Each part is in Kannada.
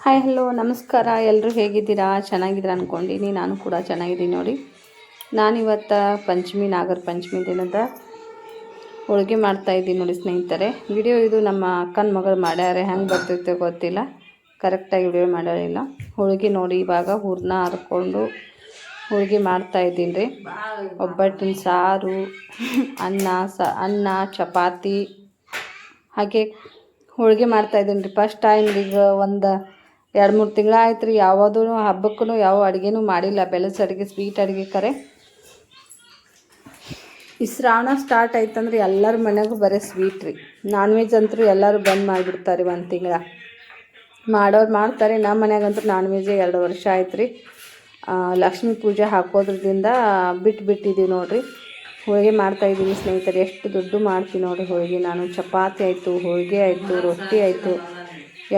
ಹಾಯ್ ಹಲೋ ನಮಸ್ಕಾರ. ಎಲ್ಲರೂ ಹೇಗಿದ್ದೀರಾ? ಚೆನ್ನಾಗಿದ್ದೀರಾ ಅಂದ್ಕೊಂಡಿನಿ. ನಾನು ಕೂಡ ಚೆನ್ನಾಗಿದ್ದೀನಿ ನೋಡಿ. ನಾನಿವತ್ತು ಪಂಚಮಿ, ನಾಗರ ಪಂಚಮಿ ದಿನದ ಹೋಳಿಗೆ ಮಾಡ್ತಾಯಿದ್ದೀನಿ ನೋಡಿ ಸ್ನೇಹಿತರೆ. ವಿಡಿಯೋ ಇದು ನಮ್ಮ ಅಕ್ಕನ ಮಗಳು ಮಾಡ್ಯಾರೆ, ಹೆಂಗೆ ಬರ್ತೈತೆ ಗೊತ್ತಿಲ್ಲ, ಕರೆಕ್ಟಾಗಿ ವಿಡಿಯೋ ಮಾಡ್ಯಾರಿಲ್ಲ. ಹೋಳಿಗೆ ನೋಡಿ ಇವಾಗ ಹೂರಣ ಹರ್ಕೊಂಡು ಹೋಳಿಗೆ ಮಾಡ್ತಾಯಿದ್ದೀನಿ ರೀ. ಒಬ್ಬಟ್ಟಿನ ಸಾರು, ಅನ್ನ ಚಪಾತಿ ಹಾಗೆ ಹೋಳಿಗೆ ಮಾಡ್ತಾಯಿದ್ದೀನಿ ರೀ. ಫಸ್ಟ್ ಟೈಮ್ ಈಗ ಒಂದು 2-3 ತಿಂಗಳು ಆಯ್ತು ರೀ. ಯಾವುದೂ ಹಬ್ಬಕ್ಕೂ ಯಾವ ಅಡುಗೆನೂ ಮಾಡಿಲ್ಲ, ಬೆಳಸ್ ಅಡುಗೆ, ಸ್ವೀಟ್ ಅಡುಗೆ. ಕರೆ ಈ ಶ್ರಾವಣ ಸ್ಟಾರ್ಟ್ ಆಯ್ತಂದ್ರೆ ಎಲ್ಲರ ಮನೆಗೂ ಬರೀ ಸ್ವೀಟ್ ರೀ. ನಾನ್ ವೆಜ್ ಅಂತೂ ಎಲ್ಲರೂ ಬಂದ್ ಮಾಡಿಬಿಡ್ತಾರೆ. 1 ತಿಂಗಳ ಮಾಡೋರು ಮಾಡ್ತಾರೆ. ನಮ್ಮ ಮನ್ಯಾಗಂತೂ ನಾನ್ ವೆಜ್ಜೇ 2 ವರ್ಷ ಆಯ್ತು ರೀ. ಲಕ್ಷ್ಮೀ ಪೂಜೆ ಹಾಕೋದ್ರದಿಂದ ಬಿಟ್ಟಿದ್ದೀವಿ ನೋಡಿರಿ. ಹೋಳಿಗೆ ಮಾಡ್ತಾಯಿದ್ದೀನಿ ಸ್ನೇಹಿತರೆ. ಎಷ್ಟು ದೊಡ್ಡ ಮಾಡ್ತೀನಿ ನೋಡಿರಿ ಹೋಳಿಗೆ ನಾನು. ಚಪಾತಿ ಆಯಿತು, ಹೋಳಿಗೆ ಆಯಿತು, ರೊಟ್ಟಿ ಆಯಿತು,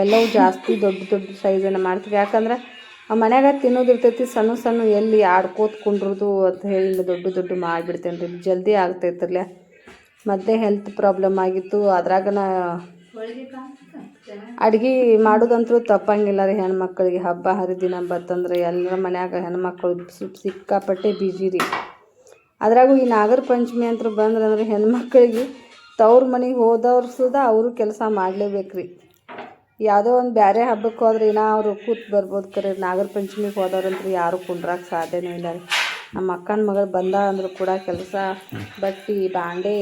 ಎಲ್ಲವೂ ಜಾಸ್ತಿ ದೊಡ್ಡ ಸೈಜನ್ನು ಮಾಡ್ತೀವಿ. ಯಾಕಂದ್ರೆ ಮನ್ಯಾಗ ತಿನ್ನೋದಿರ್ತೈತಿ, ಸಣ್ಣ ಎಲ್ಲಿ ಆಡ್ಕೋತ ಕುಂಡ್ರದು ಅಂತ ಹೇಳಿ ದೊಡ್ಡ ಮಾಡಿಬಿಡ್ತೇನೆ ರೀ. ಜಲ್ದಿ ಆಗ್ತೈತಿರ್ಲೆ. ಮತ್ತೆ ಹೆಲ್ತ್ ಪ್ರಾಬ್ಲಮ್ ಆಗಿತ್ತು. ಅದ್ರಾಗನ ಅಡುಗೆ ಮಾಡೋದಂತೂ ತಪ್ಪಂಗಿಲ್ಲ ರೀ. ಹೆಣ್ಮಕ್ಳಿಗೆ ಹಬ್ಬ ಹರಿದಿನ ಬತ್ತಂದ್ರೆ ಎಲ್ಲರ ಮನ್ಯಾಗ ಹೆಣ್ಮಕ್ಳು ಸಿಕ್ಕಾಪಟ್ಟೆ ಬಿಜಿ ರೀ. ಅದ್ರಾಗೂ ಈ ನಾಗರ ಪಂಚಮಿ ಅಂತ ಬಂದ್ರಂದ್ರೆ ಹೆಣ್ಮಕ್ಳಿಗೆ ತವ್ರ ಮನೆಗೆ ಹೋದವ್ರು ಸುದಾ ಅವರು ಕೆಲಸ ಮಾಡಲೇಬೇಕು ರೀ. ಯಾವುದೋ ಒಂದು ಬೇರೆ ಹಬ್ಬಕ್ಕೆ ಹೋದ್ರೆ ಇನ್ನೂ ಅವರು ಕೂತ್ ಬರ್ಬೋದು. ಕರೆ ನಾಗರ ಪಂಚಮಿಗೆ ಹೋದವ್ರಂದ್ರೆ ಯಾರು ಕುಂಡ್ರಕ್ಕೆ ಸಾಧ್ಯನೇ ಇಲ್ಲ ರೀ. ನಮ್ಮ ಅಕ್ಕನ ಮಗಳು ಬಂದ ಅಂದರೂ ಕೂಡ ಕೆಲಸ ಬಟ್ಟೆ ಬಾಂಡೆ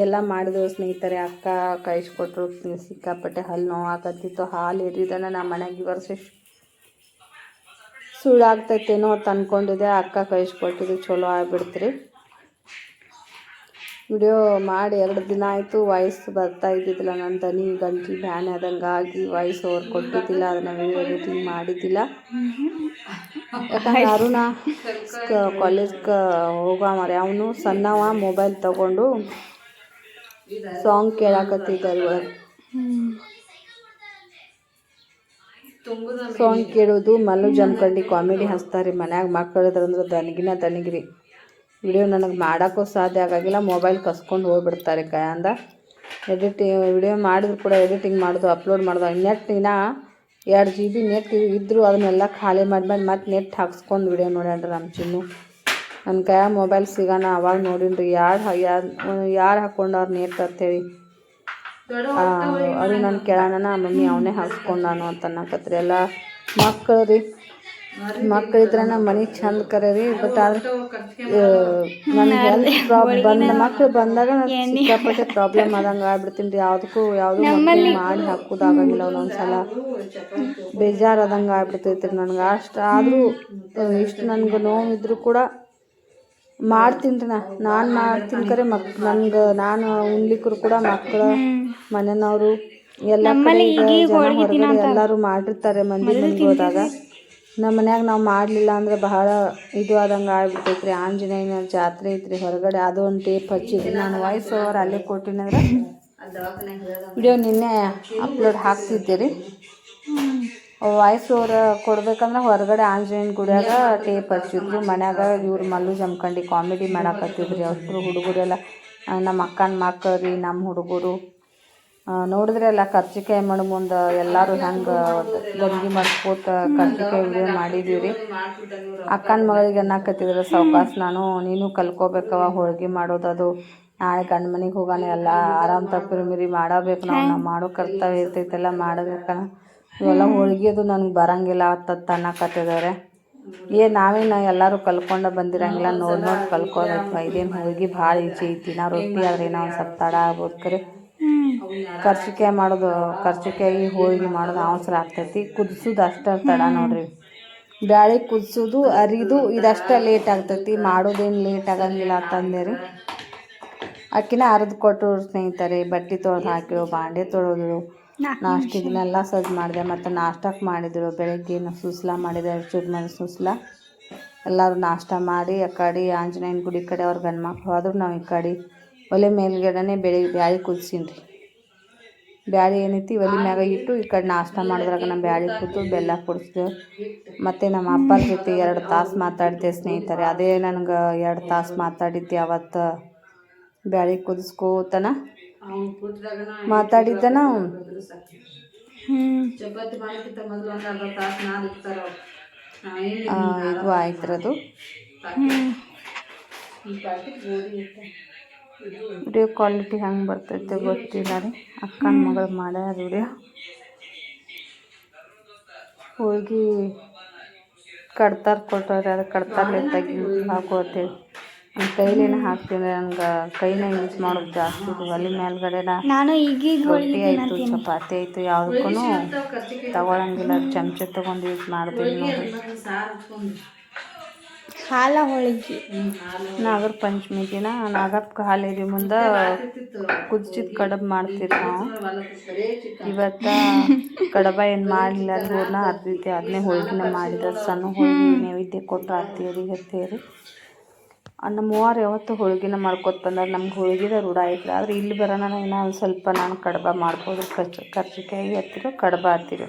ಎಲ್ಲ ಮಾಡಿದೆವು ಸ್ನೇಹಿತರೆ. ಅಕ್ಕ ಕಳಿಸ್ಕೊಟ್ರು. ಸಿಕ್ಕಾಪಟ್ಟೆ ಹಲ್ಲು ನೋವು ಆಗತ್ತಿತ್ತು. ಹಾಲು ಎರಿದನ ನಮ್ಮ ಮನೆಗೆ ಈ ವರ್ಷ ಸುಳ್ಳಾಗ್ತೈತೇನೋ ಅಂತ ಅಂದ್ಕೊಂಡಿದ್ದೆ. ಅಕ್ಕ ಕಳಿಸ್ಕೊಟ್ಟಿದ್ದು ಚಲೋ ಆಗಿಬಿಡ್ತ್ರಿ. ವಿಡಿಯೋ ಮಾಡಿ 2 ದಿನ ಆಯಿತು. ವಾಯ್ಸ್ ಬರ್ತಾ ಇದ್ದಿದ್ದಿಲ್ಲ. ನನ್ನ ದನಿ ಗಂಟಲು ಬ್ಯಾನ್ ಆದಂಗಾಗಿ ವಾಯ್ಸ್ ಓವರ್ ಕೊಟ್ಟಿದ್ದಿಲ್ಲ. ಅದನ್ನು ವಿಡಿಯೋ ಎಡಿಟಿಂಗ್ ಮಾಡಿದ್ದಿಲ್ಲ. ಯಾಕಂದ್ರೆ ಅರುಣ ಕಾಲೇಜ್ಗೆ ಹೋಗವ ಅವನು ಸಣ್ಣವ ಮೊಬೈಲ್ ತೊಗೊಂಡು ಸಾಂಗ್ ಕೇಳಾಕತ್ತಿದ್ದಾರೆ ಒಳಗೆ. ಸಾಂಗ್ ಕೇಳೋದು ಮಲ್ಲು ಜಮಖಂಡಿ ಕಾಮಿಡಿ ಹಚ್ತಾರೆ. ಮನ್ಯಾಗ ಮಕ್ಕಳಿದ್ರಂದ್ರೆ ದನಿಗಿರಿ. ವಿಡಿಯೋ ನನಗೆ ಮಾಡೋಕ್ಕೂ ಸಾಧ್ಯ ಆಗಾಗಿಲ್ಲ. ಮೊಬೈಲ್ ಕಸ್ಕೊಂಡು ಹೋಗ್ಬಿಡ್ತಾರೆ ಕೈಯಿಂದ. ವಿಡಿಯೋ ಮಾಡಿದ್ರು ಕೂಡ ಎಡಿಟಿಂಗ್ ಮಾಡೋದು, ಅಪ್ಲೋಡ್ ಮಾಡೋದು, ಇನ್ನೂ 2 GB ನೆಟ್ ಇದ್ದರೂ ಅದನ್ನೆಲ್ಲ ಖಾಲಿ ಮಾಡಿ ಮತ್ತೆ ನೆಟ್ ಹಾಕ್ಸ್ಕೊಂಡು ವಿಡಿಯೋ ನೋಡ್ಯಾನ್ರಿ ನಮ್ಮ ಚಿನ್ನು. ನನ್ನ ಕೈಯಾಗ ಮೊಬೈಲ್ ಸಿಗೋಣ ಅವಾಗ ನೋಡಿನ್ರಿ ಯಾರು ಹಾಕ್ಕೊಂಡವ್ರು ನೆಟ್ ಅಂತೇಳಿ. ಅದು ನಾನು ಕೇಳೋಣ ಮಮ್ಮಿ ಅವನೇ ಹಾಕ್ಸ್ಕೊಂಡಾನು ಅಂತ ಅನ್ನಕತ್ರಿ. ಎಲ್ಲ ಮಕ್ಕಳು ರೀ. ಮಕ್ಕಳಿದ್ರೆ ಮನೆ ಚಂದ ಕರೆ ರೀ. ಬಟ್ ಆದ್ರೆ ನನ್ನ ಹೆಲ್ತ್ ಮಕ್ಕಳು ಬಂದಾಗ ನಾನು ಸಿಕ್ಕಾಪಟ್ಟೆ ಪ್ರಾಬ್ಲಮ್ ಆದಂಗೆ ಆಗ್ಬಿಡ್ತೀನಿ ರೀ. ಯಾವುದೂ ಮಾಡಿ ಹಾಕೋದಾಗಂಗಿಲ್ಲ. ಒಂದೊಂದ್ಸಲ ಬೇಜಾರಾದಂಗೆ ಆಗ್ಬಿಡ್ತೈತೆ ರೀ ನನಗೆ. ಅಷ್ಟು ಆದರೂ ಇಷ್ಟು ನನಗೆ ನೋವಿದ್ರು ಕೂಡ ಮಾಡ್ತೀನಿ ರೀ. ನಾನು ಮಾಡ್ತೀನಿ ಕರೆ ನಾನು ಉಣ್ಲಿಕ್ಕರು ಕೂಡ ಮಕ್ಕಳು ಮನೆಯವರು ಎಲ್ಲ ಕಡೆ ಹೊರಗಡೆ ಎಲ್ಲರೂ ಮಾಡಿರ್ತಾರೆ. ಮಂದಿ ಮನೆಗೆ ಹೋದಾಗ ನಮ್ಮ ಮನ್ಯಾಗ ನಾವು ಮಾಡಲಿಲ್ಲ ಅಂದ್ರೆ ಬಹಳ ಇದು ಆದಂಗೆ ಆಗ್ಬಿಡ್ತೈತೆ ರೀ. ಆಂಜನೇಯನ ಜಾತ್ರೆ ಐತ್ರಿ ಹೊರಗಡೆ. ಅದು ಒಂದು ಟೇಪ್ ಹಚ್ಚಿದ್ರಿ. ನಾನು ವಾಯ್ಸ್ ಓವರ್ ಅಲ್ಲೇ ಕೊಟ್ಟಿನಂದ್ರೆ ವಿಡಿಯೋ ನಿನ್ನೆ ಅಪ್ಲೋಡ್ ಹಾಕ್ತಿದ್ದೆ ರೀ. ವಾಯ್ಸ್ ಓವರ್ ಕೊಡ್ಬೇಕಂದ್ರೆ ಹೊರಗಡೆ ಆಂಜನೇಯನ ಗುಡಿಯಾಗ ಟೇಪ್ ಹಚ್ಚಿದ್ರು. ಮನ್ಯಾಗ ಇವ್ರು ಮಲ್ಲು ಜಮಖಂಡಿ ಕಾಮಿಡಿ ಮಾಡಾಕತ್ತಿದ್ರಿ. ಅಷ್ಟರು ಹುಡುಗರೆಲ್ಲ ನಮ್ಮ ಅಕ್ಕನ ಮಕ್ಕಳು ರೀ, ನಮ್ಮ ಹುಡುಗರು ನೋಡಿದ್ರೆ ಎಲ್ಲ ಕರ್ಜಿಕಾಯಿ ಮಾಡೋ ಮುಂದೆ ಎಲ್ಲರೂ ಹೆಂಗೆ ಗಂಜಿ ಮಾಡ್ಕೋತ ಕರ್ಜಿಕಾಯಿ ವಿಡಿಯೋ ಮಾಡಿದ್ದೀವಿ ರೀ. ಅಕ್ಕನ ಮಗಳಿಗೆ ಅನ್ನಕತ್ತಿದ್ರು ಸಾವ್ಕಾಸ್ ನೀನು ಕಲ್ಕೋಬೇಕವ ಹೋಳಿಗೆ ಮಾಡೋದದು. ನಾಳೆ ಗಂಡ ಮನೆಗೆ ಹೋಗೋಣ, ಎಲ್ಲ ಆರಾಮ್ ತಪ್ಪಿರಿ ಮಾಡಬೇಕು. ನಾವು ಮಾಡೋ ಕರ್ತವ್ಯ ಇರ್ತೈತೆಲ್ಲ ಮಾಡಬೇಕಲ್ಲ. ಇವೆಲ್ಲ ಹೋಳಿಗೆದು ನನಗೆ ಬರೋಂಗಿಲ್ಲ ಅಂತ ಅನ್ನಕತ್ತಿದ್ದಾರೆ. ನಾವೇನು ಎಲ್ಲರೂ ಕಲ್ಕೊಂಡು ಬಂದಿರಂಗಿಲ್ಲ. ನೋಡಿ ಕಲ್ಕೋಬೇಕು. ಇದೇನು ಹೋಳಿಗೆ ಭಾಳ ಈಜಿ ಐತಿ. ರೊಟ್ಟಿ ಆದರೆ ಏನೋ ಒಂದು ಸ್ವಲ್ಪ ತಡ ಆಗ್ಬೋದು. ಕರೆ ಕರ್ಜಿಕಾಯಿ ಹೋಳಿಗೆ ಮಾಡೋದು ಅವಸರ ಆಗ್ತೈತಿ. ಕುದಿಸೋದು ಅಷ್ಟೇ ತಡ ನೋಡ್ರಿ. ಬ್ಯಾಳೆ ಕುದಿಸೋದು ಅರಿದು ಇದಷ್ಟೇ ಲೇಟ್ ಆಗ್ತೈತಿ. ಮಾಡೋದೇನು ಲೇಟ್ ಆಗಂಗಿಲ್ಲ ಅಂತಂದೆ ರೀ. ಅಕ್ಕಿನ ಅರ್ದು ಕೊಟ್ಟರು ಸ್ನೇಹಿತರೆ. ಬಟ್ಟೆ ತೊಳೆದು ಹಾಕಿದ್ರು, ಬಾಂಡೆ ತೊಳೆದ್ರು, ನಾಷ್ಟ ಇದನ್ನೆಲ್ಲ ಸಜ್ಜು ಮಾಡಿದೆ. ಮತ್ತು ನಾಷ್ಟಕ್ಕೆ ಮಾಡಿದ್ರು. ಬೆಳಗ್ಗೆ ಸುಸ್ಲಾ ಮಾಡಿದೆ, ಚುರ್ಮರಿ ಸುಸ್ಲಾ. ಎಲ್ಲರೂ ನಾಷ್ಟ ಮಾಡಿ ಆ ಕಡೆ ಆಂಜನೇಯನ ಗುಡಿ ಕಡೆ ಅವ್ರ ಗಂಡು ಮಕ್ಳು ಹೋದ್ರು. ನಾವು ಈ ಕಡೆ ಒಲೆ ಮೇಲ್ಗಡೆನೇ ಬ್ಯಾಳೆ ಕುದಿಸೀನಿ ರೀ. ಬ್ಯಾಳೆ ಏನೈತಿ ಒಲೆ ಮ್ಯಾಗ ಇಟ್ಟು ಈ ಕಡೆ ನಾಷ್ಟ ಮಾಡಿದ್ರಾಗ ನಮ್ಮ ಬ್ಯಾಳೆ ಕುದ್ದು ಬೆಲ್ಲ ಕುಡಿಸ್ದೇವು. ಮತ್ತು ನಮ್ಮ ಅಪ್ಪರ ಜೊತೆ 2 ತಾಸು ಮಾತಾಡಿದ್ದೆ ಸ್ನೇಹಿತರೆ. ಅದೇ ನನಗೆ 2 ತಾಸು ಮಾತಾಡಿದ್ದೆ. ಅವತ್ತು ಬ್ಯಾಳೆ ಕುದಿಸ್ಕೋತನ ಮಾತಾಡಿದ್ದನ ಚಪಾತಿ ಮಾಡೋಕ್ಕಿಂತ ಮೊದಲು ಒಂದು ಅರ್ಧ ತಾಸು ನಾನು ಇರ್ತಾರ ಇದು ಆಯ್ತಿರೋದು. ವಿಡಿಯೋ ಕ್ವಾಲಿಟಿ ಹೆಂಗೆ ಬರ್ತೈತೆ ಗೊತ್ತಿಲ್ಲ ರೀ. ಅಕ್ಕನ ಮಗಳು ಮಾಡ್ಯಾರ ವಿಡಿಯೋ. ಹೋಗಿ ಕಡ್ತಾರ ಕೊಟ್ಟವ್ರಿ, ಅದು ಕಡ್ತಾರ ತೆಗಿ ಹಾಕು ಅಂತೇಳಿ ನನ್ನ ಕೈಲೇನೆ ಹಾಕ್ತೀನಿ. ನನಗೆ ಕೈನ ಯೂಸ್ ಮಾಡೋದು ಜಾಸ್ತಿ. ಒಲೆ ಮೇಲ್ಗಡೆ ನಾನು ರೊಟ್ಟಿ ಆಯಿತು ಚಪಾತಿ ಆಯಿತು ಯಾವುದಕ್ಕೂ ತಗೊಳಂಗಿಲ್ಲ. ಚಮಚ ತೊಗೊಂಡು ಯೂಸ್ ಮಾಡ್ತೀನಿ ನೋಡಿರಿ. ಹಾಲ ಹೋಳಿಗೆ ನಾಗರ ಪಂಚಮಿ ದಿನ ನಾಗಪ್ಪ ಹಾಲೇರಿ ಮುಂದೆ ಕುದಿಸಿದ ಕಡಬು ಮಾಡ್ತೀರಿ ನಾವು. ಇವತ್ತ ಕಡಬ ಏನು ಮಾಡಲಿಲ್ಲ, ಅದು ಹೂರ್ಣ ಹರಿದೈತಿ. ಅದನ್ನೇ ಹೋಳಿಗೆನ ಮಾಡಿದ. ಸಣ್ಣ ಹೋಳಿಗೆ ನೈವೇದ್ಯ ಕೊಟ್ಟು ಅತ್ತೇರಿಗೆ ಹತ್ತೇರಿ. ನಮ್ಮ ಮೂವರು ಯಾವತ್ತು ಹೋಳಿಗೆನ ಮಾಡ್ಕೊತ ಬಂದಾಗ ನಮ್ಗೆ ಹೋಳಿಗೆದ ರೂಢ ಐತ್ರಿ. ಆದರೆ ಇಲ್ಲಿ ಬರೋಣ ಇನ್ನೂ ಒಂದು ಸ್ವಲ್ಪ ನಾನು ಕಡಬ ಮಾಡ್ಬೋದು. ಕರ್ಜಿಕಾಯಿ ಹತ್ತಿರೋ ಕಡಬ ಹತ್ತಿರೋ.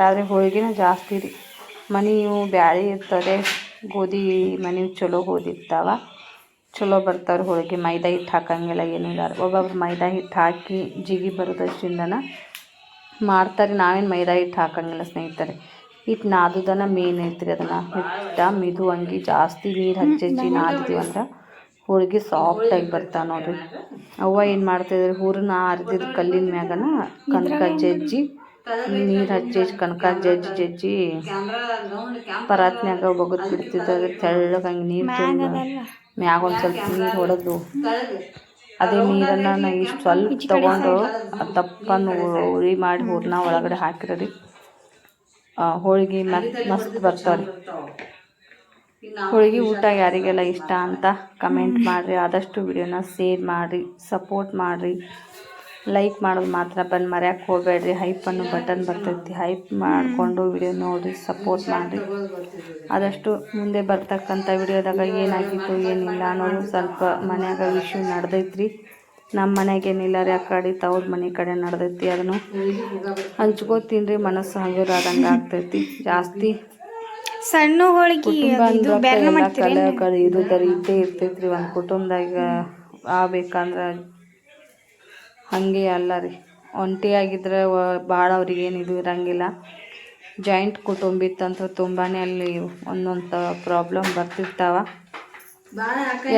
ಆದರೆ ಹೋಳಿಗೆನ ಜಾಸ್ತಿ ರೀ. ಮನೆಯು ಬ್ಯಾಳೆ ಇರ್ತದೆ, ಗೋಧಿ ಮನೆಯು ಚಲೋ ಗೋಧಿ ಇರ್ತಾವೆ, ಚಲೋ ಬರ್ತಾವೆ ಹೋಳಿಗೆ. ಮೈದಾ ಹಿಟ್ಟು ಹಾಕಂಗಿಲ್ಲ, ಏನಿಲ್ಲ. ಒಬ್ಬೊಬ್ರು ಮೈದಾ ಹಿಟ್ಟು ಹಾಕಿ ಜಿಗಿ ಬರೋದಷ್ಟಿಂದನ ಮಾಡ್ತಾರೆ. ನಾವೇನು ಮೈದಾ ಹಿಟ್ಟು ಹಾಕಂಗಿಲ್ಲ ಸ್ನೇಹಿತರೆ. ಹಿಟ್ಟು ನಾದೋದನ್ನ ಮೇನ್ ಐತ್ರಿ. ಅದನ್ನು ಹಿಟ್ಟು ಮಿದುವಂಗಿ ಜಾಸ್ತಿ ನೀರು ಹಚ್ಚಿ ನಾದಿದ್ದೀವಿ ಅಂದ್ರೆ ಹೋಳಿಗೆ ಸಾಫ್ಟಾಗಿ ಬರ್ತಾವೆ ನೋಡಿರಿ. ಅವ್ವ ಏನು ಮಾಡ್ತಾಯಿದ್ರು, ಹೂರನ್ನ ಅರ್ದಿದ್ದು ಕಲ್ಲಿನ ಮ್ಯಾಗನ ಕನಕ ಜಜ್ಜಿ ನೀರು ಹಚ್ಚಿ ಕನಕ ಜಜ್ಜಿ ಪರಾತ್ನ್ಯಾಗ ಬಗದ್ ಬಿಡ್ತಿದ್ದ. ತೆಳ್ಳಗೆ ಹಂಗೆ ನೀರು ಮ್ಯಾಗ ಒಂದು ಸ್ವಲ್ಪ ನೀರು ಹೊಡೆದು ಅದೇ ನೀರನ್ನು ನಾವು ಇಷ್ಟು ಸ್ವಲ್ಪ ತೊಗೊಂಡು ದಪ್ಪನ ಉಳಿ ಮಾಡಿ ಹೂರಣ ಒಳಗಡೆ ಹಾಕಿರಿ. ಹೋಳಿಗೆ ಮಸ್ತ್ ಬರ್ತಾವೆ ರೀ. ಹೋಳಿಗೆ ಊಟ ಯಾರಿಗೆಲ್ಲ ಇಷ್ಟ ಅಂತ ಕಮೆಂಟ್ ಮಾಡಿರಿ. ಆದಷ್ಟು ವಿಡಿಯೋನ ಶೇರ್ ಮಾಡಿರಿ, ಸಪೋರ್ಟ್ ಮಾಡಿರಿ. ಲೈಕ್ ಮಾಡೋದು ಮಾತ್ರ ಬಂದು ಮರ್ಯಾಕೆ ಹೋಗಬೇಡ್ರಿ. ಹೈಪ್ ಅನ್ನೋ ಬಟನ್ ಬರ್ತೈತಿ, ಹೈಪ್ ಮಾಡಿಕೊಂಡು ವಿಡಿಯೋ ನೋಡಿ ಸಪೋರ್ಟ್ ಮಾಡಿರಿ. ಆದಷ್ಟು ಮುಂದೆ ಬರ್ತಕ್ಕಂಥ ವಿಡಿಯೋದಾಗ ಏನಾಗಿತ್ತು ಏನಿಲ್ಲ ಅನ್ನೋದು ಸ್ವಲ್ಪ ಮನ್ಯಾಗ ಇಶ್ಯೂ ನಡೆದೈತ್ರಿ. ನಮ್ಮ ಮನೆಗೇನಿಲ್ಲ ರೀ, ಆ ಕಡೆ ತವ್ರ ಮನೆ ಕಡೆ ನಡೆದೈತಿ. ಅದನ್ನು ಹಂಚ್ಕೋತೀನಿ ರೀ. ಮನಸ್ಸು ಹಗುರಾದಂಗೆ ಆಗ್ತೈತಿ. ಜಾಸ್ತಿ ಸಣ್ಣ ಹೋಳಿಗೆ ಕುಟುಂಬ ಅಂದ್ರೆ ಎಲ್ಲ ಕಲೆಗಳು ಇರೋದರಿ ಇದ್ದೇ ಇರ್ತೈತ್ರಿ. ಒಂದು ಕುಟುಂಬದಾಗ ಆಗ್ಬೇಕಂದ್ರೆ ಹಾಗೆ ಅಲ್ಲ ರೀ. ಒಂಟಿಯಾಗಿದ್ರೆ ಭಾಳ ಅವ್ರಿಗೇನು ಇದು ಇರೋಂಗಿಲ್ಲ. ಜಾಯಿಂಟ್ ಕುಟುಂಬ ಇತ್ತಂತೂ ತುಂಬಾ ಅಲ್ಲಿ ಒಂದೊಂದು ಪ್ರಾಬ್ಲಮ್ ಬರ್ತಿರ್ತಾವೆ.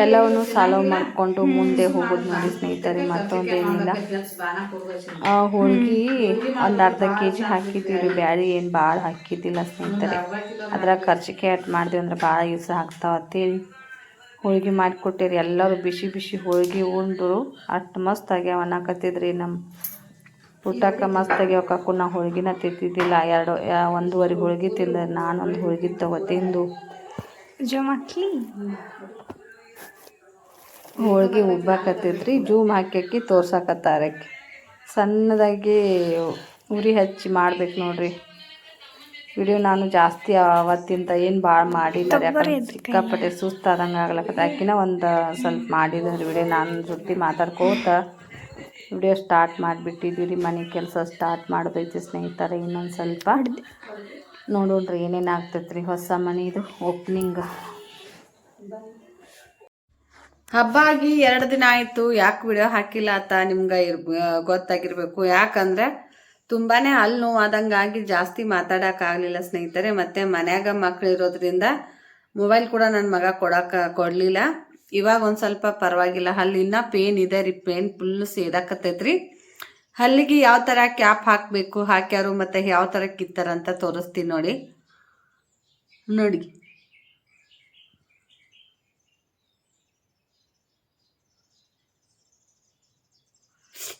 ಎಲ್ಲವನ್ನೂ ಸಾಲ್ವ್ ಮಾಡಿಕೊಂಡು ಮುಂದೆ ಹೋಗೋದು ನೋಡಿ ಸ್ನೇಹಿತರೆ. ಮತ್ತೊಂದೇನಿಲ್ಲ. ಹೋಳ್ಗೆ ಒಂದು ಅರ್ಧ kg ಹಾಕಿದ್ದೀವಿ. ಬ್ಯಾಳೆ ಏನು ಭಾಳ ಹಾಕಿದ್ದಿಲ್ಲ ಸ್ನೇಹಿತರೆ. ಅದ್ರಾಗ ಕರ್ಜಿಕಾಯಿ ಅಟ್ ಮಾಡಿದ್ವಿ ಅಂದ್ರೆ ಭಾಳ ಯೂಸ್ ಆಗ್ತಾವೆ ಅಂತೇಳಿ ಹೋಳಿಗೆ ಮಾಡಿಕೊಟ್ಟಿರಿ. ಎಲ್ಲರೂ ಬಿಸಿ ಬಿಸಿ ಹೋಳಿಗೆ ಉಂಡ್ರು ಅಷ್ಟು ಮಸ್ತ್ ಆಗ್ಯಾವ ಅನ್ನಕತ್ತಿದ್ರಿ. ನಮ್ಮ ಊಟಕ್ಕೆ ಮಸ್ತ್ ಆಗ್ಯಾವಕ್ಕೂ ನಾವು ಹೋಳಿಗೆನ ತಿಂತಿದ್ದಿಲ್ಲ. 1.5 ಹೋಳಿಗೆ ತಿಂದ. ನಾನೊಂದು ಹೋಳಿಗೆ ತಿಂದು ಹೋಳಿಗೆ ಉಬ್ಬಾಕತ್ತಿದ್ರಿ. ಜೂಮ್ ಹಾಕಿ ತೋರ್ಸಾಕತ್ತಾರೆ. ಸಣ್ಣದಾಗಿ ಉರಿ ಹಚ್ಚಿ ಮಾಡ್ಬೇಕು ನೋಡ್ರಿ. ವಿಡಿಯೋ ನಾನು ಜಾಸ್ತಿ ಅವತ್ತಿಂದ ಏನು ಭಾಳ ಮಾಡಿಲ್ಲ. ಯಾಕಂದ್ರೆ ಸಿಕ್ಕಾಪಟ್ಟೆ ಸುಸ್ತಾದಂಗೆ ಆಗ್ಲಕತ್ತ. ಆಕಿನ ಒಂದು ಸ್ವಲ್ಪ ಮಾಡಿದ್ರೆ ವಿಡಿಯೋ ನಾನು ಜೊತೆ ಮಾತಾಡ್ಕೋತ ವಿಡಿಯೋ ಸ್ಟಾರ್ಟ್ ಮಾಡಿಬಿಟ್ಟಿದ್ದೀವಿ. ಮನೆ ಕೆಲಸ ಸ್ಟಾರ್ಟ್ ಮಾಡೋದೈತಿ ಸ್ನೇಹಿತರೆ. ಇನ್ನೊಂದು ಸ್ವಲ್ಪ ನೋಡೋಣ್ರಿ ಏನೇನು ಆಗ್ತೈತ್ರಿ. ಹೊಸ ಮನೆದು ಓಪ್ನಿಂಗ್ ಹಬ್ಬ ಆಗಿ 2 ದಿನ ಆಯಿತು. ಯಾಕೆ ವಿಡಿಯೋ ಹಾಕಿಲ್ಲ ಅಂತ ನಿಮ್ಗೆ ಗೊತ್ತಾಗಿರ್ಬೇಕು. ಯಾಕಂದ್ರೆ ತುಂಬಾ ಹಲ್ಲು ನೋವಾದಂಗಾಗಿ ಜಾಸ್ತಿ ಮಾತಾಡೋಕ್ಕಾಗಲಿಲ್ಲ ಸ್ನೇಹಿತರೆ. ಮತ್ತು ಮನ್ಯಾಗ ಮಕ್ಳು ಇರೋದ್ರಿಂದ ಮೊಬೈಲ್ ಕೂಡ ನನ್ನ ಮಗ ಕೊಡಲಿಲ್ಲ. ಇವಾಗ ಒಂದು ಸ್ವಲ್ಪ ಪರವಾಗಿಲ್ಲ. ಹಲ್ಲು ಇನ್ನೂ ಪೇನ್ ಇದೆ ರೀ. Pain full ಸೇದಾಕತ್ತೈತ್ರಿ. ಹಲ್ಲಿಗೆ ಯಾವ ಥರ ಕ್ಯಾಪ್ ಹಾಕಬೇಕು, ಹಾಕ್ಯಾರು ಮತ್ತು ಯಾವ ಥರ ಕಿತ್ತಾರಂತ ತೋರಿಸ್ತೀನಿ ನೋಡಿ.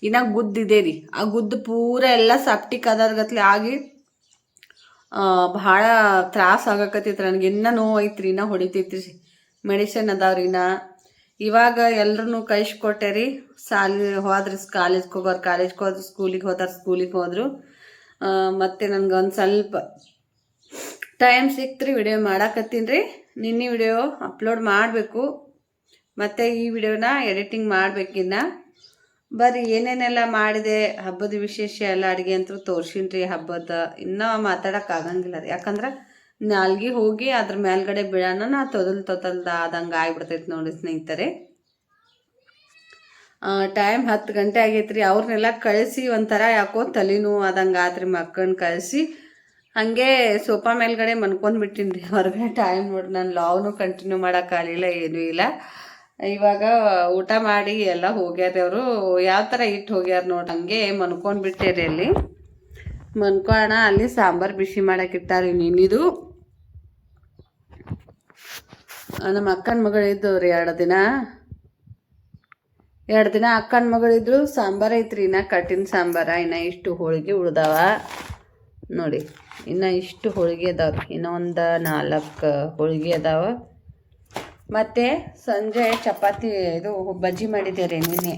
ಇನ್ನ ಗುದ್ದಿದೆ ರೀ. ಆ ಗುದ್ದು ಪೂರ ಎಲ್ಲ ಸಪ್ಟಿಕ್ ಆದಾರ್ಗತ್ಲೆ ಆಗಿ ಭಾಳ ತ್ರಾಸ ಆಗಕತ್ತೈತ್ರಿ. ನನಗೆ ಇನ್ನೂ ನೋವು ಐತ್ರಿ, ಇನ್ನೂ ಹೊಡಿತೈತ್ರಿ. ಮೆಡಿಸಿನ್ ಅದಾವ್ರಿ. ಇವಾಗ ಎಲ್ರೂ ಕಳಿಸ್ಕೊಟ್ಟೆ ರೀ. ಹೋದ್ರಿ ಕಾಲೇಜ್ಗೆ ಹೋಗೋರು ಕಾಲೇಜ್ಗೆ ಹೋದ್ರು, ಸ್ಕೂಲಿಗೆ ಹೋದ್ರು. ಮತ್ತು ನನಗೊಂದು ಸ್ವಲ್ಪ ಟೈಮ್ ಸಿಕ್ತ್ರಿ ವಿಡಿಯೋ ಮಾಡಾಕತ್ತೀನಿ ರೀ. ನಿನ್ನೆ ವಿಡಿಯೋ ಅಪ್ಲೋಡ್ ಮಾಡಬೇಕು. ಮತ್ತು ಈ ವಿಡಿಯೋನ ಎಡಿಟಿಂಗ್ ಮಾಡ್ಬೇಕಿನ್ನ. ಬರ್ರಿ ಏನೇನೆಲ್ಲ ಮಾಡಿದೆ, ಹಬ್ಬದ ವಿಶೇಷ ಎಲ್ಲ ಅಡುಗೆ ಅಂತೂ ತೋರ್ಸಿನಿ ರೀ. ಹಬ್ಬದ ಇನ್ನೂ ಮಾತಾಡೋಕ್ಕಾಗಂಗಿಲ್ಲ ರೀ. ಯಾಕಂದ್ರೆ ನಾಲ್ಗೆ ಹೋಗಿ ಅದ್ರ ಮೇಲ್ಗಡೆ ಬೀಳೋಣ ತೊದಲ್ದ ಆದಂಗೆ ಆಗ್ಬಿಡ್ತೈತೆ ನೋಡಿ ಸ್ನೇಹಿತರೆ. ಟೈಮ್ 10 ಗಂಟೆ ಆಗೈತ್ರಿ. ಅವ್ರನ್ನೆಲ್ಲ ಕಳಿಸಿ ಒಂಥರ ಯಾಕೋ ತಲೆನೋವು ಆದಂಗೆ ಆತ್ರಿ. ಮಕ್ಕಳನ್ನ ಕಳಿಸಿ ಹಾಗೆ ಸೋಫಾ ಮೇಲ್ಗಡೆ ಮನ್ಕೊಂಡ್ಬಿಟ್ಟಿನಿ ರೀ. ಹೊರಗಡೆ ಟೈಮ್ ನೋಡಿ ನಾನು ಲಾಗ್ನು ಕಂಟಿನ್ಯೂ ಮಾಡೋಕ್ಕಾಗಲಿಲ್ಲ, ಏನೂ ಇಲ್ಲ. ಇವಾಗ ಊಟ ಮಾಡಿ ಎಲ್ಲ ಹೋಗ್ಯಾರ. ಅವರು ಯಾವ ಥರ ಇಟ್ಟು ಹೋಗ್ಯಾರ ನೋಡಿ, ಹಂಗೆ ಮನ್ಕೊಂಡ್ಬಿಟ್ಟೆ ರೀ. ಅಲ್ಲಿ ಮನ್ಕೋಣ, ಅಲ್ಲಿ ಸಾಂಬಾರು ಬಿಸಿ ಮಾಡಕ್ಕಿಟ್ಟಾರಿ. ನಿನ್ನಿದು ನಮ್ಮ ಅಕ್ಕನ ಮಗಳಿದ್ದು ರೀ 2 ದಿನ ಅಕ್ಕನ ಮಗಳಿದ್ರು. ಸಾಂಬಾರು ಐತ್ರಿ, ಇನ್ನು ಕಟ್ಟಿನ ಸಾಂಬಾರ. ಇನ್ನು ಇಷ್ಟು ಹೋಳಿಗೆ ಉಳ್ದಾವ ನೋಡಿ. ಇನ್ನು ಇಷ್ಟು ಹೋಳಿಗೆ ಅದಾವ್ರಿ. ಇನ್ನೂ ಒಂದು 4 ಹೋಳಿಗೆ ಅದಾವ. ಮತ್ತು ಸಂಜೆ ಚಪಾತಿ ಇದು ಬಜ್ಜಿ ಮಾಡಿದ್ದೇವೆ ನಿನ್ನೆ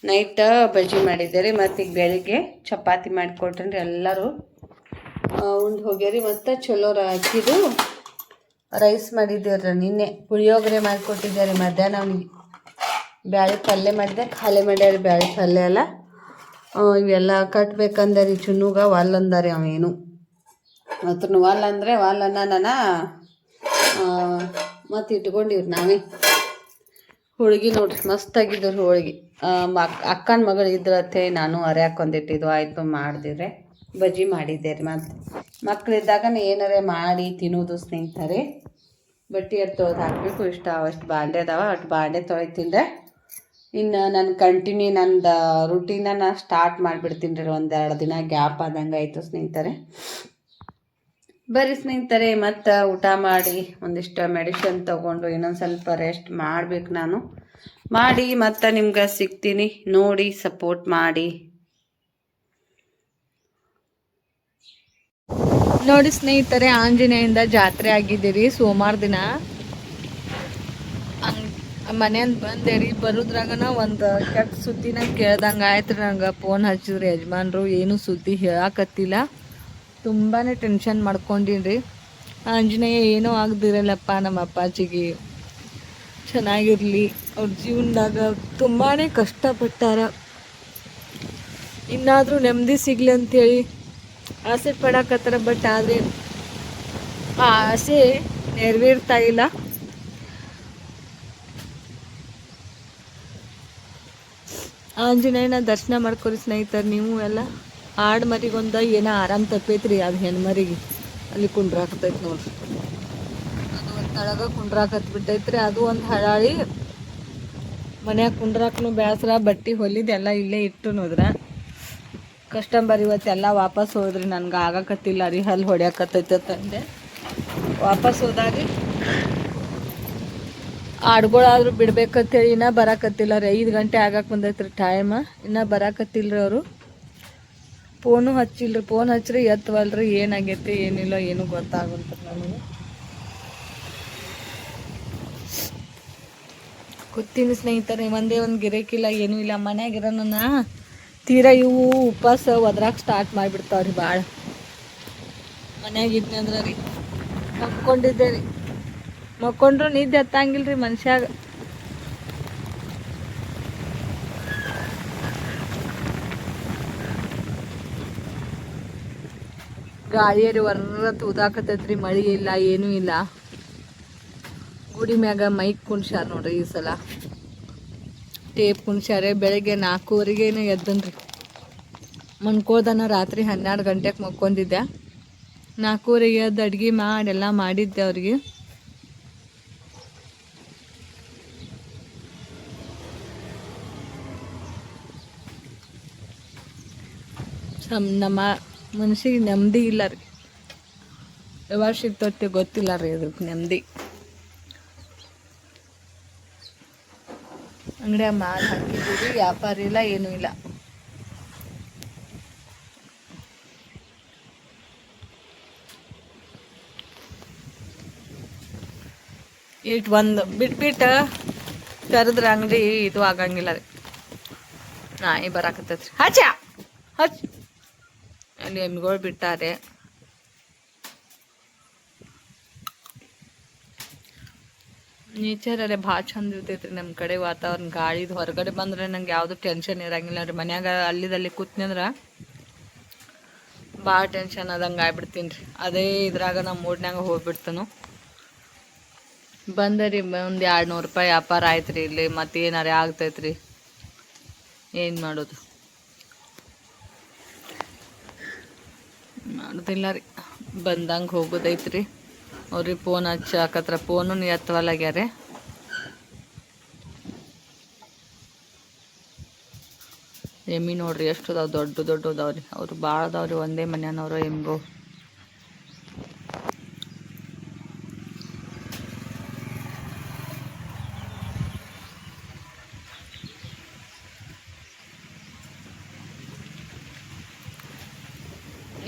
ನೈಟ್ ಬಜ್ಜಿ ಮಾಡಿದ್ದೇವೆ. ಮತ್ತು ಈಗ ಬೆಳಿಗ್ಗೆ ಚಪಾತಿ ಮಾಡಿಕೊಟ್ರಿ. ಎಲ್ಲರೂ ಉಂಡು ಹೋಗ್ಯಾರಿ. ಮತ್ತು ಚಲೋ ಹಾಕಿದ್ದು ರೈಸ್ ಮಾಡಿದ್ದೇವ್ರಿ. ನಿನ್ನೆ ಪುಳಿಯೋಗರೆ ಮಾಡಿಕೊಟ್ಟಿದ್ದಾರೆ ಮಧ್ಯಾಹ್ನ. ಅವನಿಗೆ ಬ್ಯಾಳೆ ಪಲ್ಯ ಮಾಡಿದೆ, ಖಾಲಿ ಮಾಡ್ಯಾರ ಬ್ಯಾಳೆ ಪಲ್ಯ ಎಲ್ಲ. ಇವೆಲ್ಲ ಕಟ್ಬೇಕಂದಾರಿ ಚುನ್ನುಗ. ವಾಲ್ ಅವೇನು ಮತ್ತು ವಾಲ್ ಅಂದರೆ ವಾಲನ್ನ ಮತ್ತು ಇಟ್ಕೊಂಡಿವ್ರಿ ನಾವೇ. ಹೋಳ್ಗೆ ನೋಡ್ರಿ ಮಸ್ತಾಗಿದ್ದವ್ರು ಹೋಳ್ಗೆ. ಅಕ್ಕನ ಮಗಳು ಇದ್ರತ್ತೆ ನಾನು ಅರ್ಯಾಕೊಂದಿಟ್ಟಿದ್ದು ಆಯಿತು ಮಾಡಿದ್ರೆ ಬಜ್ಜಿ ಮಾಡಿದ್ದೆ ರೀ. ಮತ್ತು ಮಕ್ಕಳಿದ್ದಾಗ ಏನಾರೇ ಮಾಡಿ ತಿನ್ನೋದು ಸ್ನೇಹಿತರೆ. ಬಟ್ಟೆ ತೊಳೆದು ಹಾಕಬೇಕು. ಅಷ್ಟು ಬಾಂಡೆ ಅದಾವ, ಅಷ್ಟು ಬಾಂಡೆ ತೊಳಿತಿಂದೆ. ಇನ್ನು ನಾನು ಕಂಟಿನ್ಯೂ ನಂದು ರುಟೀನ ನಾನು ಸ್ಟಾರ್ಟ್ ಮಾಡಿಬಿಡ್ತೀನಿ ರೀ. 1-2 ದಿನ ಗ್ಯಾಪ್ ಆದಂಗೆ ಆಯಿತು ಸ್ನೇಹಿತರೆ. ಬರೀ ಸ್ನೇಹಿತರೆ, ಮತ್ತು ಊಟ ಮಾಡಿ ಒಂದಿಷ್ಟು ಮೆಡಿಷನ್ ತೊಗೊಂಡು ಇನ್ನೊಂದು ಸ್ವಲ್ಪ ರೆಸ್ಟ್ ಮಾಡ್ಬೇಕು. ನಾನು ಮಾಡಿ ಮತ್ತು ನಿಮ್ಗೆ ಸಿಗ್ತೀನಿ. ನೋಡಿ ಸಪೋರ್ಟ್ ಮಾಡಿ. ನೋಡಿ ಸ್ನೇಹಿತರೆ, ಆಂಜನೇಯಿಂದ ಜಾತ್ರೆ ಆಗಿದ್ದೀರಿ ಸೋಮವಾರ ದಿನ. ಮನೆಯಿಂದ ಬಂದೇರಿ. ಬರೋದ್ರಾಗನ ಒಂದು ಕೆಟ್ಟ ಸುದ್ದಿನ ಕೇಳ್ದಂಗೆ ಆಯ್ತು ರೀ. ನಂಗೆ ಫೋನ್ ಹಚ್ಚಿದ್ರಿ ಯಜಮಾನ್ರು. ಏನೂ ಸುದ್ದಿ ಹೇಳಕತ್ತಿಲ್ಲ. ತುಂಬಾ ಟೆನ್ಷನ್ ಮಾಡ್ಕೊಂಡಿನಿ ರೀ. ಆಂಜನೇಯ ಏನೂ ಆಗದಿರಲ್ಲಪ್ಪ ನಮ್ಮ ಅಪ್ಪಾಜಿಗೆ, ಚೆನ್ನಾಗಿರಲಿ. ಅವ್ರ ಜೀವನದಾಗ ತುಂಬಾ ಕಷ್ಟಪಟ್ಟಾರ. ಇನ್ನಾದರೂ ನೆಮ್ಮದಿ ಸಿಗಲಿ ಅಂಥೇಳಿ ಆಸೆ ಪಡಕತ್ತಾರ. ಬಟ್ ಆದರೆ ಆ ಆಸೆ ನೆರವೇರ್ತಾ ಇಲ್ಲ. ಆಂಜನೇಯನ ದರ್ಶನ ಮಾಡ್ಕೊರಿ ಸ್ನೇಹಿತರೆ. ನೀವು ಎಲ್ಲ ಆಡು ಮರಿಗೊಂದು ಏನೋ ಆರಾಮ್ ತಪ್ಪೈತ್ರಿ. ಅದು ಹೆಣ್ಮರಿಗೆ ಅಲ್ಲಿ ಕುಂಡ್ರಾಕತೈತಿ ನೋಡ್ರಿ. ಅದು ಒಂದು ತಳಗ ಕುಂಡ್ರಾಕತ್ಬಿಟ್ಟೈತ್ರಿ. ಅದು ಒಂದು ಹಳಾಳಿ ಮನ್ಯಾಗ ಕುಂಡ್ರಾಕನು ಬೇಸರ. ಬಟ್ಟೆ ಹೊಲಿದೆಲ್ಲ ಇಲ್ಲೇ ಇಟ್ಟು ನೋಡ್ರ. ಕಸ್ಟಮರ್ ಇವತ್ತೆಲ್ಲ ವಾಪಸ್ ಹೋದ್ರಿ. ನನ್ಗೆ ಆಗಕತ್ತಿಲ್ಲ ರೀ, ಹಲ್ಲಿ ಹೊಡ್ಯಾಕತ್ತೈತೆ ಅಂತಂದೆ. ವಾಪಸ್ ಹೋದಾರಿ ಆಡುಗಳಾದ್ರೂ ಬಿಡ್ಬೇಕಂತೇಳಿ ಇನ್ನೂ ಬರಾಕತ್ತಿಲ್ಲ ರೀ. 5 ಗಂಟೆ ಆಗಕ್ಕೆ ಬಂದೈತ್ರಿ ಟೈಮ್. ಇನ್ನೂ ಬರಾಕತ್ತಿಲ್ಲ ರೀ ಅವರು. ಫೋನು ಹಚ್ಚಿಲ್ರಿ. ಫೋನ್ ಹಚ್ಚಿರಿ ಎತ್ತವಲ್ರಿ. ಏನಾಗೈತಿ ಏನಿಲ್ಲ ಏನೂ ಗೊತ್ತಾಗಂತ ನನಗೆ. ಕೂತೀನಿ ಸ್ನೇಹಿತರೆ. ಒಂದೇ ಒಂದು ಗಿರಾಕಿಲ್ಲ, ಏನೂ ಇಲ್ಲ. ಮನ್ಯಾಗಿರೋನ ತೀರಾ ಇವು ಉಪವಾಸ ಒದ್ರಾಕ್ ಸ್ಟಾರ್ಟ್ ಮಾಡಿಬಿಡ್ತಾವ್ರಿ ಭಾಳ. ಮನ್ಯಾಗಿದ್ನಿ ಅಂದ್ರೆ ರೀ ಮಕ್ಕೊಂಡಿದ್ದೆ ರೀ. ಮಕ್ಕೊಂಡ್ರು ನಿದ್ದೆ ಹತ್ತಂಗಿಲ್ಲ ರೀ ಮನುಷ್ಯಾಗ. ಗಾಳಿಯರಿ ವರ್ರ ತೂದಾಕತೈತ್ರಿ. ಮಳೆ ಇಲ್ಲ, ಏನೂ ಇಲ್ಲ. ಗುಡಿ ಮ್ಯಾಗ ಮೈಕ್ ಕುಣ್ಸ್ಯಾರ ನೋಡ್ರಿ ಈ ಸಲ. ಟೇಪ್ ಕುಣ್ಸ್ಯಾರೆ. ಬೆಳಗ್ಗೆ 4:15 ಎದ್ದನ್ರಿ. ಮನ್ಕೋದನ ರಾತ್ರಿ 12 ಗಂಟೆಗೆ ಮಕ್ಕೊಂದಿದ್ದೆ. 4:15 ಎದ್ದು ಅಡ್ಗೆ ಮಾಡಿ ಎಲ್ಲ ಮಾಡಿದ್ದೆ ಅವ್ರಿಗೆ. ನಮ್ಮ ಮನ್ಸಿಗೆ ನೆಮ್ಮದಿ ಇಲ್ಲ ರೀ. ಯಾವಾಗ ಸಿಗ್ತೈತೆ ಗೊತ್ತಿಲ್ಲ ರೀ ಅದಕ್ಕೆ ನೆಮ್ಮದಿ. ಅಂಗಡಿಯಾಗ ಮಾಲ್ ಹಾಕಿದ್ದೀವಿ, ವ್ಯಾಪಾರ ಇಲ್ಲ, ಏನೂ ಇಲ್ಲ. ಇಟ್ಟು ಒಂದು ಬಿಟ್ಬಿಟ್ಟು ಕರೆದ್ರೆ ಅಂಗಡಿ ಇದು ಆಗಂಗಿಲ್ಲ ರೀ. ನಾಯಿ ಬರಾಕತ್ತೈತ್ರಿ. ಹಚ್ಚ ಅಲ್ಲಿ ಎಮ್ಮಿಗಳು ಬಿಟ್ಟಾರೆ. ನೇಚರ್ ಅಲ್ಲೇ ಭಾಳ ಚಂದ ಇರ್ತೈತ್ರಿ ನಮ್ಮ ಕಡೆ ವಾತಾವರಣ. ಗಾಳಿದು ಹೊರಗಡೆ ಬಂದ್ರೆ ನಂಗೆ ಯಾವುದು ಟೆನ್ಷನ್ ಇರಂಗಿಲ್ಲ ರೀ. ಮನ್ಯಾಗ ಅಲ್ಲಿದಲ್ಲಿ ಕೂತ್ನಂದ್ರೆ ಭಾಳ ಟೆನ್ಷನ್ ಆದಂಗೆ ಆಗ್ಬಿಡ್ತೀನಿ ರೀ. ಅದೇ ಇದ್ರಾಗ ನಮ್ಮ ಮೂಡ್ನಾಗ ಹೋಗ್ಬಿಡ್ತಾನು. ಬಂದರಿ ಒಂದು 200 ರೂಪಾಯಿ ವ್ಯಾಪಾರ ಆಯ್ತು ರೀ ಇಲ್ಲಿ. ಮತ್ತು ಏನಾರೇ ಆಗ್ತೈತ್ರಿ. ಏನು ಮಾಡೋದು, ಮಾಡೋದಿಲ್ಲ ರೀ. ಬಂದಂಗೆ ಹೋಗೋದೈತ್ರಿ. ಅವ್ರಿಗೆ ಫೋನ್ ಹಚ್ಚಾಕತ್ರ, ಫೋನು ಎತ್ತವಲ್ಲಾಗ್ಯಾರೆ. ಎಮ್ಮಿ ನೋಡ್ರಿ ಎಷ್ಟು ಅದಾವ, ದೊಡ್ಡ ದೊಡ್ಡ ಅದಾವ್ರಿ. ಅವ್ರು ಭಾಳ ಅದಾವ್ರಿ, ಒಂದೇ ಮನ್ಯಾನವ್ರು ಎಮ್ಮಿಗೂ.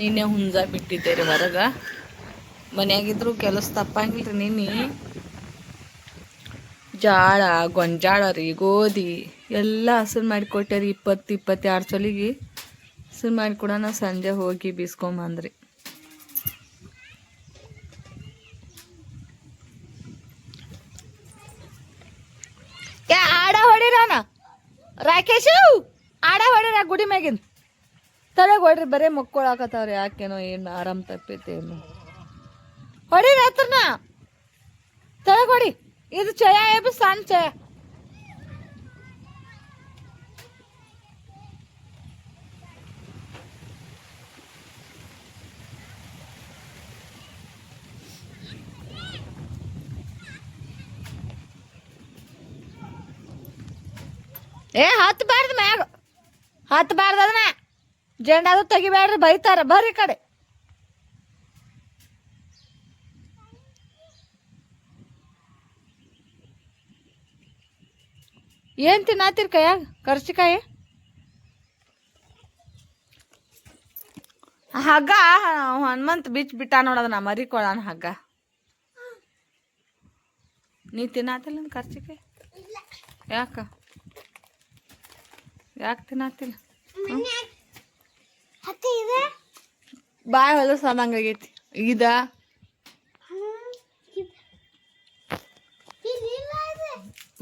ನಿನ್ನೆ ಹುಂಜ ಬಿಟ್ಟಿದ್ದೆ ರೀ ಹೊರಗೆ. ಮನ್ಯಾಗಿದ್ರು ಕೆಲಸ ತಪ್ಪಂಗಿಲ್ರಿ. ನಿನ್ನೆ ಜಾಳ, ಗೊಂಜಾಳ ರೀ, ಗೋಧಿ ಎಲ್ಲ ಹಸರು ಮಾಡಿ ಕೊಟ್ಟೆ ರೀ. 22 ಸಲಿಗೆ ಹಸರು ಮಾಡಿ ಕೊಡೋಣ. ಸಂಜೆ ಹೋಗಿ ಬೀಸ್ಕೊಂಬಂದ್ರಿ. ಆಡ ಹೊಡಿರೋಣ ರಾಕೇಶು, ಆಡ ಹೊಡಿರ ಗುಡಿ ಮ್ಯಾಗಿನ ತಳಗ್ ಹೊಡ್ರಿ. ಬರೇ ಮಕ್ಕೊಳಕತ್ತವ್ರಿ. ಯಾಕೇನೋ ಏನು ಆರಾಮ್ ತಪ್ಪೈತೆ ಏನು. ಹೊಡಿ ರಾತ್ರನ ತಳಗ್ ಹೊಡಿ. ಇದು ಚಯ ಏಬ್ ಸಣ್ಣ ಚಯ. ಹತ್ಬಾರ್ದು ಮ್ಯಾಗ, ಹತ್ಬಾರ್ದು ಅದನ್ನ. ಜೆಂಡಾದು ತೆಗಿಬೇಡ್ರಿ, ಬೈತಾರ. ಬರ್ರಿ ಕಡೆ. ಏನು ತಿನ್ನತ್ತೀರಿ ಕೈಯಾಗ? ಕರ್ಚಿಕಾಯಿ ಹಗ್ಗ ಹನುಮಂತ ಬಿಟ್ಟ ನೋಡೋದನ್ನ ಮರಿ ಕೊಳನ ಹಗ್ಗ. ನೀ ತಿನ್ನತ್ತಿಲ್ಲ ಕರ್ಚಿಕಾಯಿ? ಯಾಕೆ ತಿನ್ನತ್ತಿಲ್ಲ? ಬಾಯ್ ಹೊಲಸ ಆದಂಗಾಗೈತಿ. ಇದ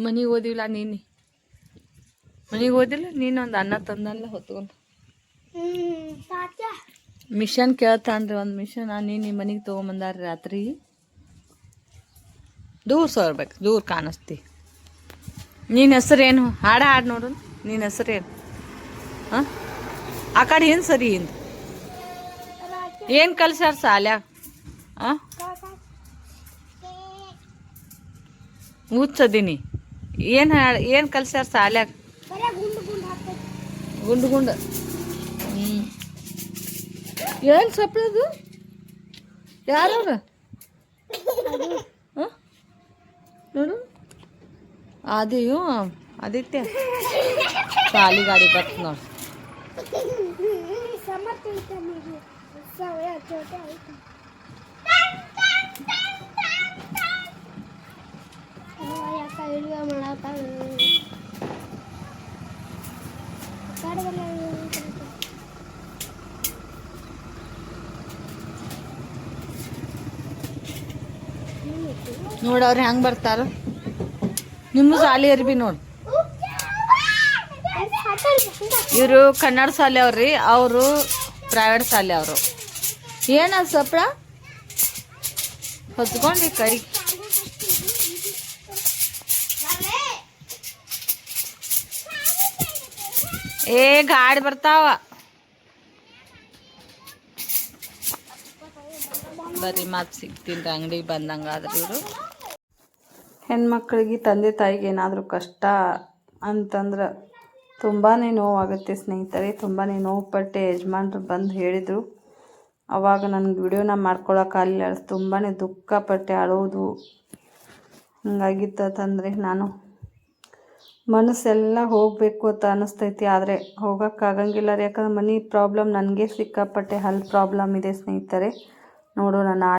ಮನೆಗೆ ಓದಿಲ್ಲ ನೀನು? ಮನೆಗೆ ಓದಿಲ್ಲ ನೀನು? ಒಂದು ಅನ್ನ ತಂದಲ್ಲ ಹೊತ್ಕೊಂಡು. ಮಿಷನ್ ಕೇಳ್ತಾನ್ರಿ, ಒಂದು ಮಿಷನ್. ನೀನು ನಿಮ್ಮ ಮನೆಗೆ ತೊಗೊಂಬಂದಾರ ರಾತ್ರಿ. ದೂರ ಸರ್ಬೇಕು, ದೂರ ಕಾಣಿಸ್ತಿ. ನಿನ್ನ ಹೆಸರೇನು? ಹಾಡು ನೋಡು. ನಿನ್ನ ಹೆಸರೇನು? ಹಾಂ, ಆ ಕಡೆ ಏನು ಸರಿ ಹಿಂದೆ ಏನು ಕಲ್ಸ್ಯಾರ ಸಾಲ್ಯಾಗ? ಹಾಂ, ಹುಚ್ಚದೀನಿ. ಏನು ಕಲ್ಸ್ಯಾರ ಸಾಲ್ಯಾಗ? ಗುಂಡು ಗುಂಡು. ಏನು ಸಪ್ಳದು? ಯಾರವ್ರ? ಹಾಂ ನೋಡು. ಆದಿಯು ಆದಿತ್ಯ ಖಾಲಿ ಗಾಡಿ ಬರ್ತದೆ ನೋಡಿ. ನೋಡವ್ರಿ ಹೆಂಗೆ ಬರ್ತಾರ. ನಿಮ್ಮ ಶಾಲೆ ಅರ್ಬಿ ನೋಡಿ. ಇವರು ಕನ್ನಡ ಶಾಲೆ ಅವ್ರಿ, ಅವರು ಪ್ರೈವೇಟ್ ಶಾಲೆ ಅವರು. ಏನದು ಸಪ್ಳ ಹೊತ್ಕೊಂಡ್ರಿ ಕೈ? ಏ ಗಾಡಿ ಬರ್ತಾವ. ಬರ್ರಿ ಮಾತು ಸಿಗ್ತೀನಿ ಅಂಗಡಿಗೆ ಬಂದಂಗಾದ್ರೆ. ಇವರು ಹೆಣ್ಮಕ್ಳಿಗೆ ತಂದೆ ತಾಯಿಗೆ ಏನಾದರೂ ಕಷ್ಟ ಅಂತಂದ್ರೆ ತುಂಬಾ ನೋವಾಗುತ್ತೆ ಸ್ನೇಹಿತರೆ. ತುಂಬಾ ನೋವುಪಟ್ಟೆ. ಯಜಮಾನ್ರು ಬಂದು ಹೇಳಿದರು. ಅವಾಗ ನನಗೆ ವಿಡಿಯೋನ ಮಾಡ್ಕೊಳಕ್ಕಾಗಲಿಲ್ಲ. ತುಂಬಾ ದುಃಖಪಟ್ಟೆ, ಅಳೋದು ಹಂಗಾಗಿತ್ತಂದರೆ ನಾನು ಮನಸ್ಸೆಲ್ಲ ಹೋಗಬೇಕು ಅಂತ ಅನ್ನಿಸ್ತೈತಿ. ಆದರೆ ಹೋಗೋಕ್ಕಾಗಂಗಿಲ್ಲ ರೀ. ಯಾಕಂದ್ರೆ ಮನಿ ಪ್ರಾಬ್ಲಮ್ ನನಗೆ ಸಿಕ್ಕಾಪಟ್ಟೆ ಹೆಲ್ತ್ ಪ್ರಾಬ್ಲಮ್ ಇದೆ ಸ್ನೇಹಿತರೆ. ನೋಡೋಣ.